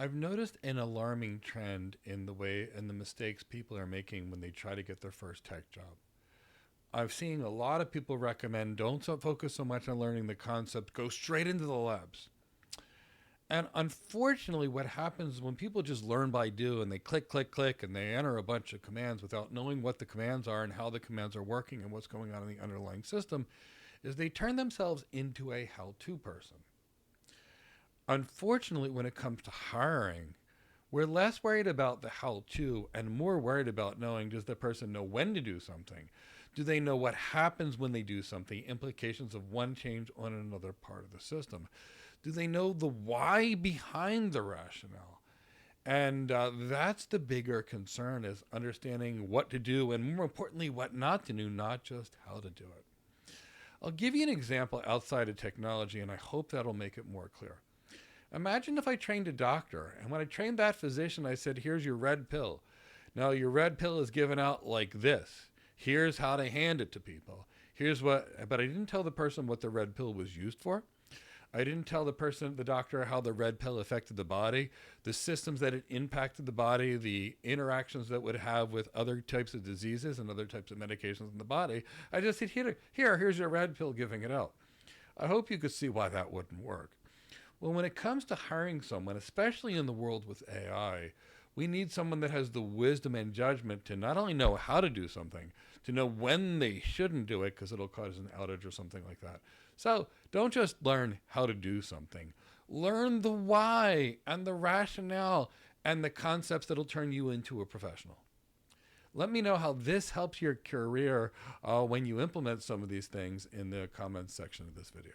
I've noticed an alarming trend in the way and the mistakes people are making when they try to get their first tech job. I've seen a lot of people recommend don't focus so much on learning the concept, go straight into the labs. And unfortunately, what happens when people just learn by do and they click, click, click, and they enter a bunch of commands without knowing what the commands are and how the commands are working and what's going on in the underlying system, is they turn themselves into a how-to person. Unfortunately, when it comes to hiring, we're less worried about the how-to and more worried about knowing, does the person know when to do something? Do they know what happens when they do something, implications of one change on another part of the system? Do they know the why behind the rationale? And that's the bigger concern, is understanding what to do and, more importantly, what not to do, not just how to do it. I'll give you an example outside of technology, and I hope that'll make it more clear. Imagine if I trained a doctor, and when I trained that physician, I said, here's your red pill. Now, your red pill is given out like this. Here's how to hand it to people. But I didn't tell the person what the red pill was used for. I didn't tell the doctor, how the red pill affected the body, the systems that it impacted the body, the interactions that it would have with other types of diseases and other types of medications in the body. I just said, here's your red pill, giving it out. I hope you could see why that wouldn't work. Well, when it comes to hiring someone, especially in the world with AI, we need someone that has the wisdom and judgment to not only know how to do something, to know when they shouldn't do it because it'll cause an outage or something like that. So don't just learn how to do something. Learn the why and the rationale and the concepts that'll turn you into a professional. Let me know how this helps your career when you implement some of these things in the comments section of this video.